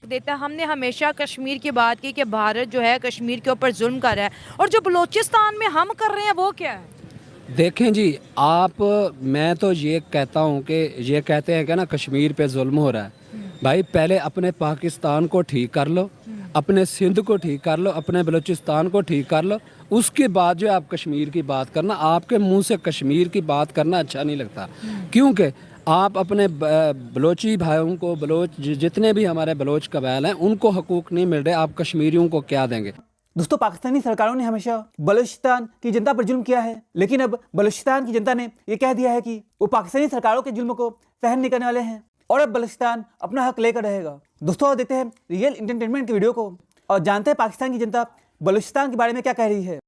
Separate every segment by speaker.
Speaker 1: देता है। हमने हमेशा कश्मीर की बात की कि भारत जो है कश्मीर के ऊपर जुल्म कर रहा है, और जो बलूचिस्तान में हम कर रहे हैं वो क्या है?
Speaker 2: देखें जी, आप मैं तो ये कहता हूँ कि ये कहते हैं कि ना कश्मीर पे जुल्म हो रहा है। भाई पहले अपने पाकिस्तान को ठीक कर लो, अपने सिंध को ठीक कर लो, अपने बलूचिस्तान को ठीक कर लो, उसके बाद जो आप कश्मीर की बात करना, आपके मुंह से कश्मीर की बात करना अच्छा नहीं लगता। क्योंकि आप अपने बलोची भाइयों को, जितने भी हमारे बलोच कबाइल हैं उनको हकूक़ नहीं मिल रहे, आप कश्मीरियों को क्या देंगे?
Speaker 3: दोस्तों, पाकिस्तानी सरकारों ने हमेशा बलूचिस्तान की जनता पर जुल्म किया है, लेकिन अब बलूचिस्तान की जनता ने यह कह दिया है कि वो पाकिस्तानी सरकारों के जुल्म को सहन नहीं करने वाले हैं और अब बलूचिस्तान अपना हक लेकर रहेगा। दोस्तों, देखते हैं रियल एंटरटेनमेंट के वीडियो को और जानते हैं पाकिस्तान की जनता बलूचिस्तान के बारे में क्या कह रही है।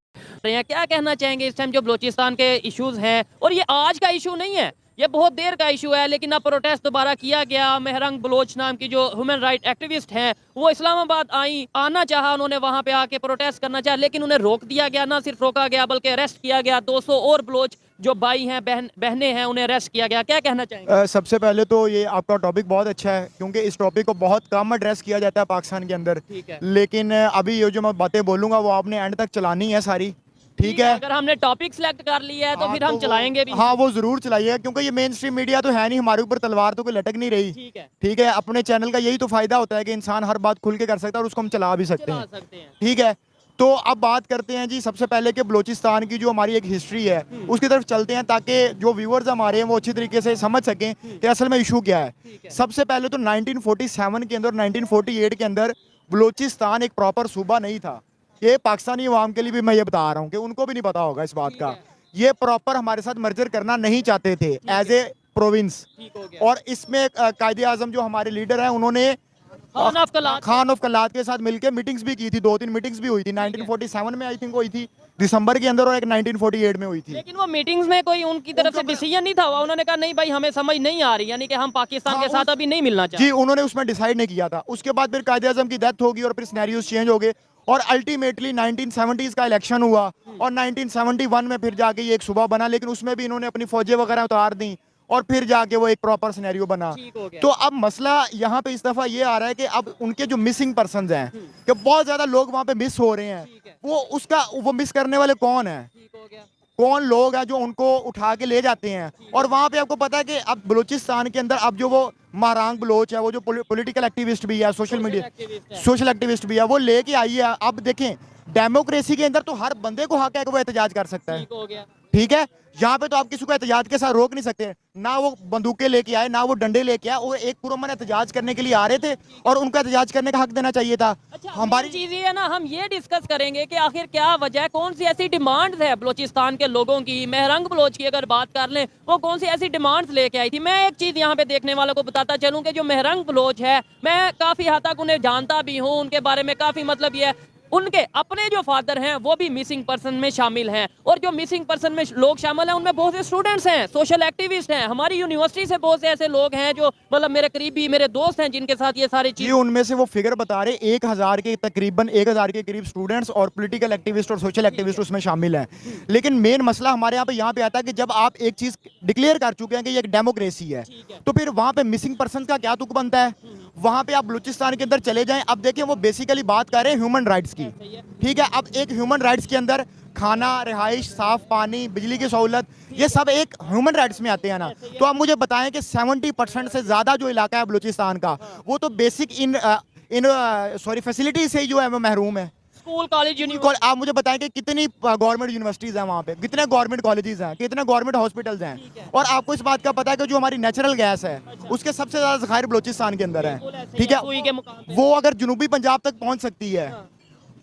Speaker 4: क्या कहना चाहेंगे इस टाइम जो बलूचिस्तान के इश्यूज हैं, और ये आज का इशू नहीं है, ये बहुत देर का इशू है, लेकिन अब प्रोटेस्ट दोबारा किया गया। मेहरंग बलोच नाम की जो ह्यूमन राइट एक्टिविस्ट हैं वो इस्लामाबाद आना चाहा, उन्होंने वहां पे आके प्रोटेस्ट करना चाहा, लेकिन उन्हें रोक दिया गया। ना सिर्फ रोका गया बल्कि अरेस्ट किया गया। 200 और बलोच जो भाई हैं, बहनें हैं, उन्हें अरेस्ट किया गया। क्या कहना चाहेंगे?
Speaker 5: सबसे पहले तो ये आपका टॉपिक बहुत अच्छा है, क्योंकि इस टॉपिक को बहुत कम एड्रेस किया जाता है पाकिस्तान के अंदर।
Speaker 4: ठीक है।
Speaker 5: लेकिन अभी ये जो मैं बातें बोलूँगा वो आपने एंड तक चलानी है सारी। ठीक है,
Speaker 4: अगर हमने टॉपिक सिलेक्ट कर लिया है तो फिर हम चलाएंगे भी।
Speaker 5: हाँ, वो जरूर चलाइएगा, क्योंकि ये मेन स्ट्रीम मीडिया तो है नहीं, हमारे ऊपर तलवार तो कोई लटक नहीं रही। ठीक है, अपने चैनल का यही तो फायदा होता है कि इंसान हर बात खुल के कर सकता है और उसको हम चला भी सकते हैं। ठीक है, तो अब बात करते हैं जी सबसे पहले कि बलूचिस्तान की जो हमारी एक हिस्ट्री है उसकी तरफ चलते हैं, ताकि जो व्यूअर्स हमारे हैं वो अच्छी तरीके से समझ सकें कि असल में इशू क्या है। सबसे पहले तो 1947 के अंदर, 1948 के अंदर बलूचिस्तान एक प्रॉपर सूबा नहीं था। ये पाकिस्तानी अवाम के लिए भी मैं ये बता रहा हूँ कि उनको भी नहीं पता होगा इस बात का। ये प्रॉपर हमारे साथ मर्जर करना नहीं चाहते थे एज ए प्रोविंस, और इसमें कायदे आजम जो हमारे लीडर हैं उन्होंने खान ऑफ कलात के साथ मिलकर मीटिंग्स भी की थी। 2-3 मीटिंग्स भी हुई थी। 1947 में आई थिंक हुई थी दिसंबर के अंदर, और एक 1948 में हुई थी।
Speaker 4: लेकिन वो मीटिंग्स में कोई उनकी तरफ से डिसीजन नहीं था हुआ। उन्होंने कहा नहीं भाई हमें समझ नहीं आ रही, यानी कि हम पाकिस्तान के साथ अभी नहीं मिलना चाहते।
Speaker 5: जी, उन्होंने उसमें डिसाइड नहीं किया था। उसके बाद फिर कायदे आजम की डेथ होगी और फिर सिनेरियोस चेंज हो गए, और अल्टीमेटली 1970s का इलेक्शन हुआ और 1971 में फिर जाके ये एक सूबा बना, लेकिन उसमें भी इन्होंने अपनी फौजें वगैरह उतार दी और फिर जाके वो एक प्रॉपर सिनेरियो बना। तो अब मसला यहाँ पे इस दफा ये आ रहा है कि अब उनके जो मिसिंग पर्सन्स हैं, कि बहुत ज्यादा लोग वहाँ पे मिस हो रहे हैं, वो मिस करने वाले कौन है, कौन लोग हैं जो उनको उठा के ले जाते हैं। और वहाँ पे आपको पता है कि अब बलूचिस्तान के अंदर अब जो वो महरांग बलोच है, वो जो पॉलिटिकल एक्टिविस्ट भी है, सोशल एक्टिविस्ट भी है, वो लेके आई है। अब देखें, डेमोक्रेसी के अंदर तो हर बंदे को हक है कि वो एहतजाज कर सकता है। ठीक है, यहाँ पे तो आप किसी को एहतजाज के साथ रोक नहीं सकते। ना वो बंदूकें लेके आए, ना वो डंडे लेके आए, वो एक पुरअमन एहतजाज करने के लिए आ रहे थे और उनको एहतजाज करने का हक देना चाहिए था।
Speaker 4: अच्छा,
Speaker 5: हमारी
Speaker 4: चीज ये है ना, हम ये डिस्कस करेंगे कि आखिर क्या वजह है, कौन सी ऐसी डिमांड्स है बलूचिस्तान के लोगों की। मेहरंग बलोच की अगर बात कर लें, वो कौन सी ऐसी डिमांड्स लेके आई थी। मैं एक चीज यहाँ पे देखने वालों को बताता चलूँ कि जो मेहरंग बलोच है, मैं काफी हद तक उन्हें जानता भी हूँ, उनके बारे में काफी मतलब ये है, उनके अपने जो फादर हैं वो भी मिसिंग पर्सन में शामिल हैं, और जो मिसिंग पर्सन में लोग शामिल हैं उनमें बहुत से स्टूडेंट्स हैं, सोशल एक्टिविस्ट हैं, हमारी यूनिवर्सिटी से बहुत से ऐसे लोग हैं जो मतलब मेरे करीबी मेरे दोस्त हैं जिनके साथ ये सारी चीजें।
Speaker 5: उनमें से वो फिगर बता रहे 1000 के तकरीबन 1000 के करीब स्टूडेंट्स और पॉलिटिकल एक्टिविस्ट और सोशल एक्टिविस्ट उसमें शामिल हैं। लेकिन मेन मसला हमारे यहाँ पे आता है कि जब आप एक चीज डिक्लेयर कर चुके हैं कि ये एक डेमोक्रेसी है, तो फिर वहाँ पे मिसिंग पर्सन का क्या तुक बनता है। वहाँ पे आप बलूचिस्तान के अंदर चले जाएं, अब देखिए वो बेसिकली बात कर रहे हैं ह्यूमन राइट्स की। ठीक है, अब एक ह्यूमन राइट्स के अंदर खाना, रिहाइश, साफ पानी, बिजली की सहूलत, ये सब एक ह्यूमन राइट्स में आते हैं ना। तो आप मुझे बताएं कि 70% से ज्यादा जो इलाका है बलूचिस्तान का, वो तो बेसिक फैसिलिटी से ही जो है वो महरूम है।
Speaker 4: स्कूल, कॉलेज,
Speaker 5: आप मुझे बताएं कि कितनी गवर्नमेंट यूनिवर्सिटीज हैं वहाँ पे, कितने गवर्नमेंट कॉलेजेस हैं, कितने गवर्नमेंट हॉस्पिटल्स हैं। और आपको इस बात का पता है कि जो हमारी नेचुरल गैस है उसके सबसे ज्यादा जखायर बलूचिस्तान के अंदर है। ठीक है, वो अगर जनूबी पंजाब तक पहुंच सकती है,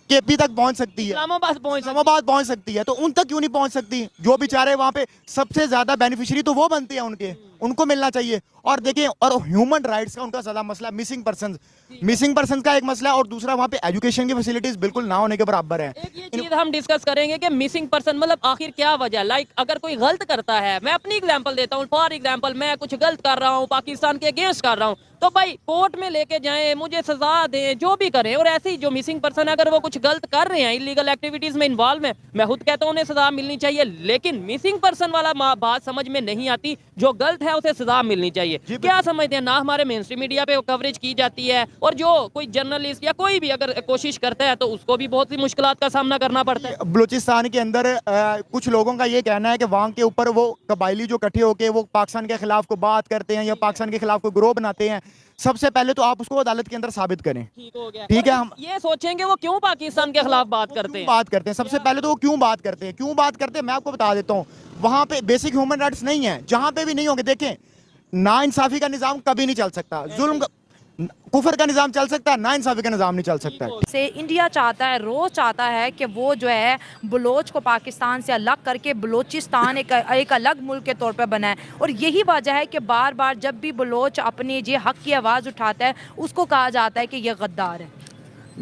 Speaker 5: केपी तक पहुंच सकती है, इस्लामाबाद पहुंच सकती है, तो उन तक क्यों नहीं पहुंच सकती। जो बेचारे वहाँ पे सबसे ज्यादा बेनिफिशियरी तो वो बनते हैं, उनको मिलना चाहिए। और देखिए, और ह्यूमन राइट्स का उनका ज्यादा मसला, मिसिंग पर्सन का एक मसला है, और दूसरा वहाँ पे एजुकेशन की फैसिलिटीज बिल्कुल ना होने के बराबर है।
Speaker 4: एक ये चीज हम डिस्कस करेंगे कि मिसिंग पर्सन मतलब आखिर क्या वजह। लाइक अगर कोई गलत करता है, मैं अपनी एग्जांपल देता हूँ, फॉर एग्जांपल मैं कुछ गलत कर रहा हूँ, पाकिस्तान के अगेंस्ट कर रहा हूँ, तो भाई कोर्ट में लेके जाएं, मुझे सजा दें, जो भी करें। और ऐसे ही जो मिसिंग पर्सन है, अगर वो कुछ गलत कर रहे हैं, इलीगल एक्टिविटीज में इन्वॉल्व है, मैं खुद कहता हूँ उन्हें सजा मिलनी चाहिए। लेकिन मिसिंग पर्सन वाला बात समझ में नहीं आती। जो गलत है उसे सजा मिलनी चाहिए। क्या समझते हैं ना, हमारे मेन स्ट्रीम मीडिया पे कवरेज की जाती है और जो कोई जर्नलिस्ट या कोई भी अगर कोशिश करता है तो उसको भी बहुत सी मुश्किलात का सामना करना पड़ता है।
Speaker 5: बलूचिस्तान के अंदर कुछ लोगों का ये कहना है कि वहाँ के ऊपर वो कबायली जो इकट्ठे होकर वो पाकिस्तान के खिलाफ को बात करते हैं या पाकिस्तान के खिलाफ कोई ग्रोह बनाते हैं, सबसे पहले तो आप उसको अदालत के अंदर साबित करें।
Speaker 4: ठीक हो गया।
Speaker 5: ठीक है, हम
Speaker 4: ये सोचेंगे वो क्यों पाकिस्तान के खिलाफ बात करते हैं।
Speaker 5: बात करते हैं सबसे पहले तो वो क्यों बात करते हैं, क्यों बात करते हैं मैं आपको बता देता हूँ। वहां पे बेसिक ह्यूमन राइट्स नहीं है, जहां पे भी नहीं होंगे। देखें, ना इंसाफी का निजाम कभी नहीं चल सकता, जुल्म कुफर का निजाम चल सकता है, ना इंसाफी का निजाम नहीं चल सकता है।
Speaker 1: से इंडिया चाहता है, रोज चाहता है कि वो जो है बलोच को पाकिस्तान से अलग करके बलोचिस्तान एक अलग मुल्क के तौर पर बनाए। और यही वजह है कि बार बार जब भी बलोच अपने ये हक की आवाज़ उठाता है उसको कहा जाता है कि ये गद्दार है।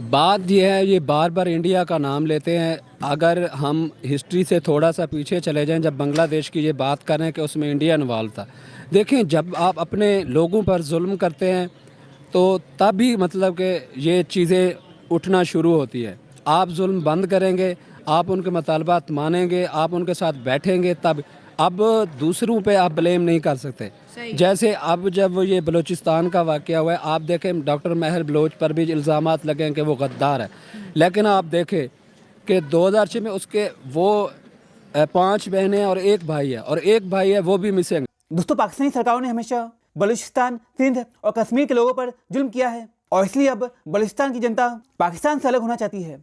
Speaker 2: बात यह है, ये बार बार इंडिया का नाम लेते हैं। अगर हम हिस्ट्री से थोड़ा सा पीछे चले जाएं, जब बांग्लादेश की ये बात करें कि उसमें इंडिया इन्वॉल्व था, देखें जब आप अपने लोगों पर जुल्म करते हैं तो तब ही मतलब कि ये चीज़ें उठना शुरू होती है। आप जुल्म बंद करेंगे, आप उनके मुतालबात मानेंगे, आप उनके साथ बैठेंगे, तब अब दूसरों पे आप ब्लेम नहीं कर सकते। जैसे अब जब ये बलूचिस्तान का वाक़या हुआ है, आप देखें डॉक्टर महर बलोच पर भी इल्ज़ामात लगे हैं कि वो गद्दार है, लेकिन आप देखें कि 2006 में उसके वो 5 बहनें और 1 भाई है, और 1 भाई है वो भी मिसिंग।
Speaker 3: दोस्तों, पाकिस्तानी सरकारों ने हमेशा बलूचिस्तान, सिंध और कश्मीर के लोगों पर जुल्म किया है और इसलिए अब बलूचिस्तान की जनता पाकिस्तान से अलग होना चाहती है।